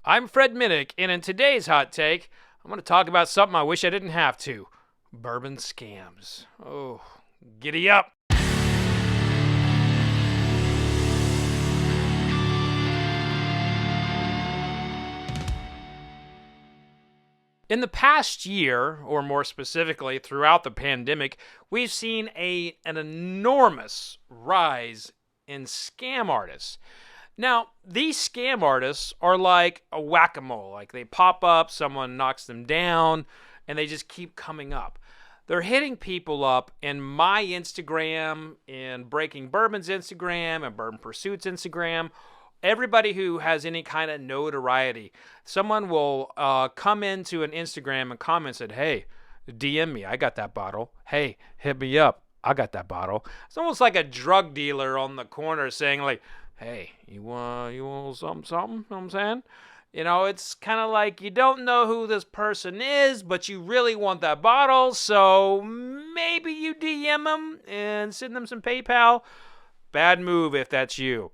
I'm Fred Minnick, and in today's hot take, I'm going to talk about something I wish I didn't have to. Bourbon scams. Oh, giddy up. In the past year, or more specifically throughout the pandemic, we've seen an enormous rise in scam artists. Now, these scam artists are like a whack-a-mole. Like they pop up, someone knocks them down, and they just keep coming up. They're hitting people up in my Instagram, in Breaking Bourbon's Instagram, and Bourbon Pursuit's Instagram. Everybody who has any kind of notoriety, someone will come into an Instagram and comment, said, "Hey, DM me, I got that bottle. Hey, hit me up, I got that bottle." It's almost like a drug dealer on the corner saying, like, "Hey, you want something? Know what I'm saying?" You know, it's kind of like you don't know who this person is, but you really want that bottle, so maybe you DM them and send them some PayPal. Bad move if that's you.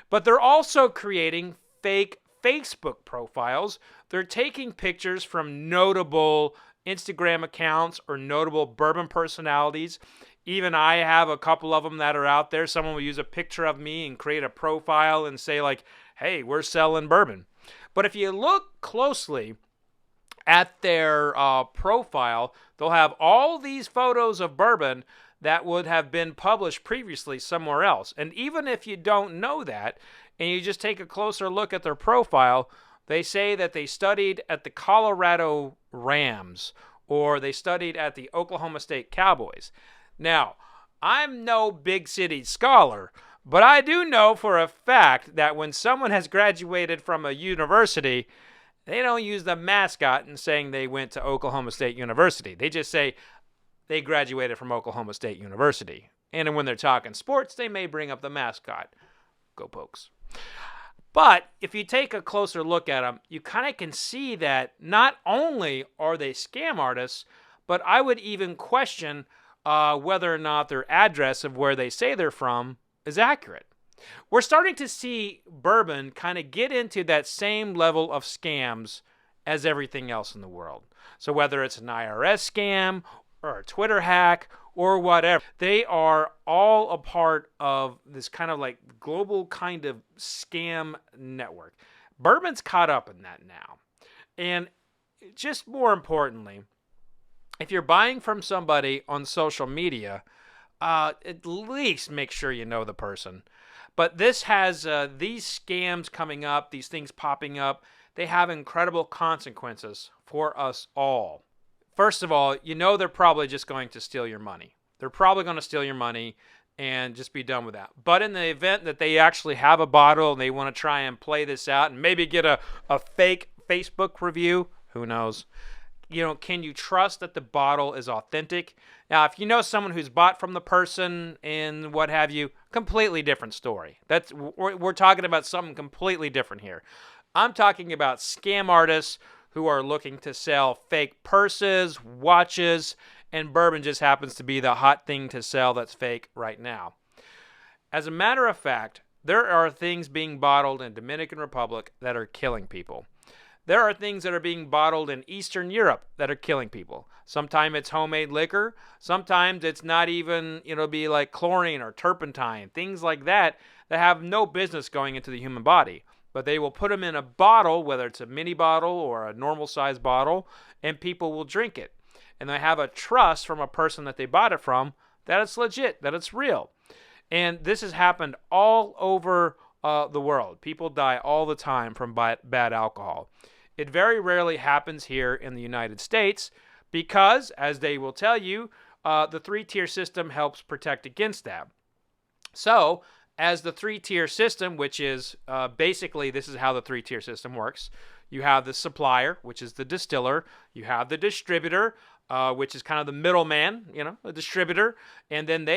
But they're also creating fake Facebook profiles. They're taking pictures from notable Instagram accounts or notable bourbon personalities. Even I have a couple of them that are out there. Someone will use a picture of me and create a profile and say like, "Hey, we're selling bourbon." But if you look closely at their profile, they'll have all these photos of bourbon that would have been published previously somewhere else. And even if you don't know that, and you just take a closer look at their profile, they say that they studied at the Colorado Rams, or they studied at the Oklahoma State Cowboys. Now, I'm no big city scholar, but I do know for a fact that when someone has graduated from a university, they don't use the mascot in saying they went to Oklahoma State University. They just say, they graduated from Oklahoma State University. And when they're talking sports, they may bring up the mascot. Go Pokes. But if you take a closer look at them, you kind of can see that not only are they scam artists, but I would even question whether or not their address of where they say they're from is accurate. We're starting to see bourbon kind of get into that same level of scams as everything else in the world. So whether it's an IRS scam or a Twitter hack, or whatever. They are all a part of this kind of like global kind of scam network. Bourbon's caught up in that now. And just more importantly, if you're buying from somebody on social media, at least make sure you know the person. But this has these scams coming up, these things popping up. They have incredible consequences for us all. First of all, you know they're probably just going to steal your money. They're probably going to steal your money and just be done with that. But in the event that they actually have a bottle and they want to try and play this out and maybe get a fake Facebook review, who knows? You know, can you trust that the bottle is authentic? Now, if you know someone who's bought from the person and what have you, completely different story. We're talking about something completely different here. I'm talking about scam artists who are looking to sell fake purses, watches, and bourbon just happens to be the hot thing to sell that's fake right now. As a matter of fact, there are things being bottled in Dominican Republic that are killing people. There are things that are being bottled in Eastern Europe that are killing people. Sometimes it's homemade liquor. Sometimes it's not even, it'll be like chlorine or turpentine, things like that have no business going into the human body. But they will put them in a bottle, whether it's a mini bottle or a normal size bottle, and people will drink it. And they have a trust from a person that they bought it from that it's legit, that it's real. And this has happened all over the world. People die all the time from bad alcohol. It very rarely happens here in the United States because, as they will tell you, the three-tier system helps protect against that. So, as the three-tier system, which is basically this is how the three-tier system works. You have the supplier, which is the distiller. You have the distributor, which is kind of the middleman, the distributor. And then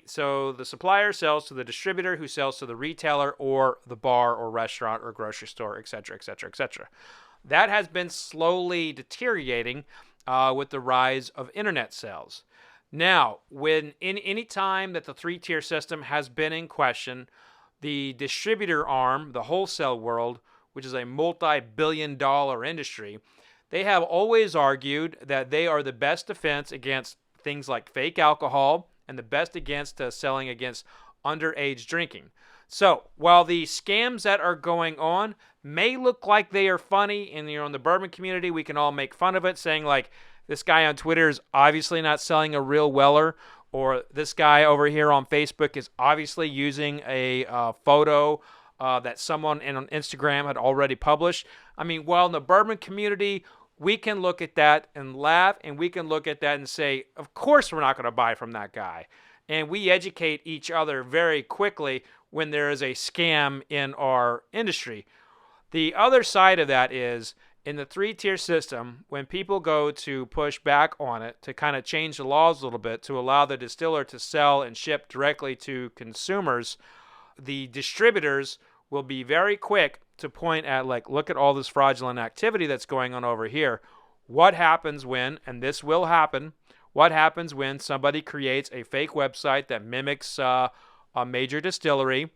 so the supplier sells to the distributor who sells to the retailer or the bar or restaurant or grocery store, et cetera, et cetera, et cetera. That has been slowly deteriorating with the rise of internet sales. Now, when in any time that the three-tier system has been in question, the distributor arm, the Wholesale World, which is a multi-billion-dollar industry, they have always argued that they are the best defense against things like fake alcohol and the best against selling against underage drinking. So while the scams that are going on may look like they are funny, and in the bourbon community, we can all make fun of it, saying like, this guy on Twitter is obviously not selling a real Weller, or this guy over here on Facebook is obviously using a photo that someone on Instagram had already published. I mean, while in the bourbon community, we can look at that and laugh, and we can look at that and say, of course we're not going to buy from that guy. And we educate each other very quickly when there is a scam in our industry. The other side of that is, in the three-tier system, when people go to push back on it to kind of change the laws a little bit to allow the distiller to sell and ship directly to consumers, the distributors will be very quick to point at, like, look at all this fraudulent activity that's going on over here. What happens when, and this will happen, what happens when somebody creates a fake website that mimics a major distillery,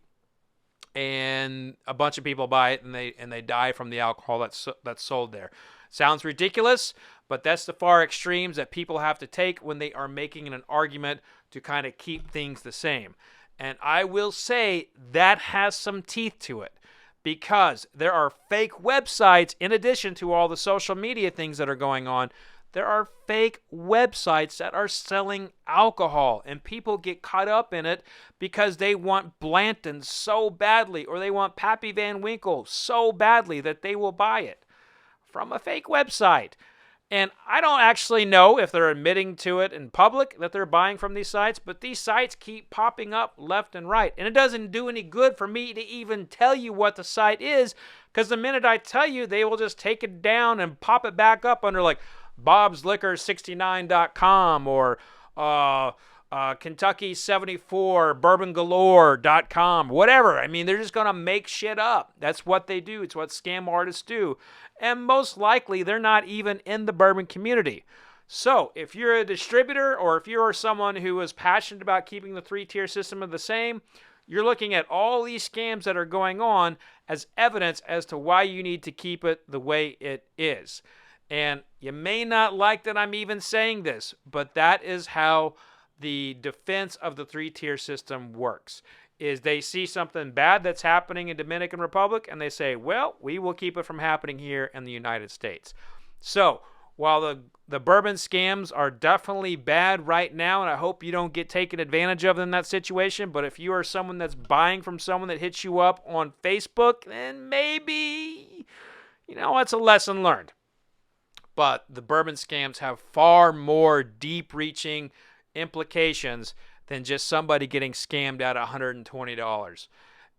and a bunch of people buy it, and they die from the alcohol that's sold there? Sounds ridiculous, but that's the far extremes that people have to take when they are making an argument to kind of keep things the same. And I will say that has some teeth to it, because there are fake websites in addition to all the social media things that are going on. There are fake websites that are selling alcohol, and people get caught up in it because they want Blanton so badly, or they want Pappy Van Winkle so badly that they will buy it from a fake website. And I don't actually know if they're admitting to it in public that they're buying from these sites, but these sites keep popping up left and right. And it doesn't do any good for me to even tell you what the site is, because the minute I tell you, they will just take it down and pop it back up under like bobsliquor69.com or Kentucky74 bourbongalore.com, whatever. I mean, they're just going to make shit up. That's what they do. It's what scam artists do. And most likely, they're not even in the bourbon community. So if you're a distributor, or if you're someone who is passionate about keeping the three-tier system the same, you're looking at all these scams that are going on as evidence as to why you need to keep it the way it is. And you may not like that I'm even saying this, but that is how the defense of the three-tier system works. Is they see something bad that's happening in Dominican Republic, and they say, well, we will keep it from happening here in the United States. So while the bourbon scams are definitely bad right now, and I hope you don't get taken advantage of in that situation, but if you are someone that's buying from someone that hits you up on Facebook, then maybe, it's a lesson learned. But the bourbon scams have far more deep-reaching implications than just somebody getting scammed out of $120.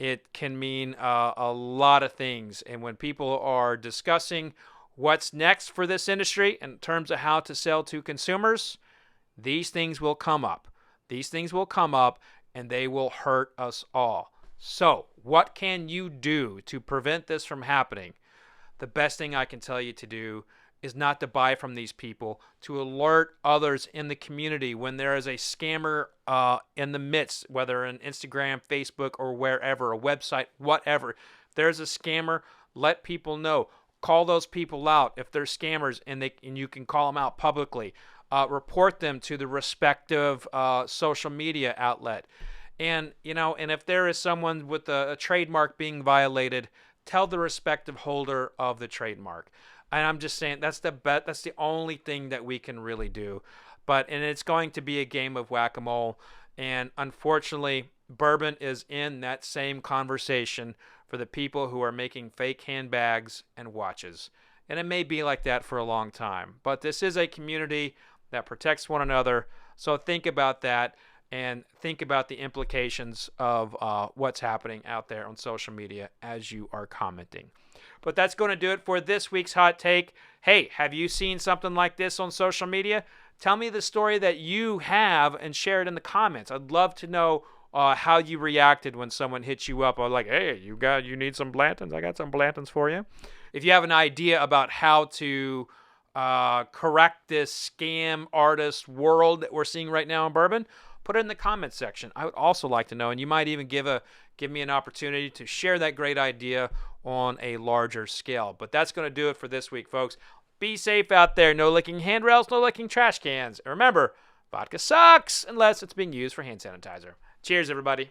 It can mean a lot of things. And when people are discussing what's next for this industry in terms of how to sell to consumers, these things will come up. These things will come up, and they will hurt us all. So what can you do to prevent this from happening? The best thing I can tell you to do is not to buy from these people, to alert others in the community when there is a scammer in the midst, whether on Instagram, Facebook, or wherever, a website, whatever. If there's a scammer, let people know. Call those people out if they're scammers, and you can call them out publicly. Report them to the respective social media outlet. And if there is someone with a trademark being violated, tell the respective holder of the trademark. And I'm just saying that's the only thing that we can really do. And it's going to be a game of whack-a-mole. And unfortunately, bourbon is in that same conversation for the people who are making fake handbags and watches. And it may be like that for a long time. But this is a community that protects one another. So think about that, and think about the implications of what's happening out there on social media as you are commenting. But that's going to do it for this week's Hot Take. Hey, have you seen something like this on social media? Tell me the story that you have and share it in the comments. I'd love to know how you reacted when someone hits you up. Or like, hey, you need some Blantons? I got some Blantons for you. If you have an idea about how to correct this scam artist world that we're seeing right now in bourbon, put it in the comments section. I would also like to know, and you might even give me an opportunity to share that great idea on a larger scale. But that's going to do it for this week, folks. Be safe out there. No licking handrails, no licking trash cans. And remember, vodka sucks unless it's being used for hand sanitizer. Cheers, everybody.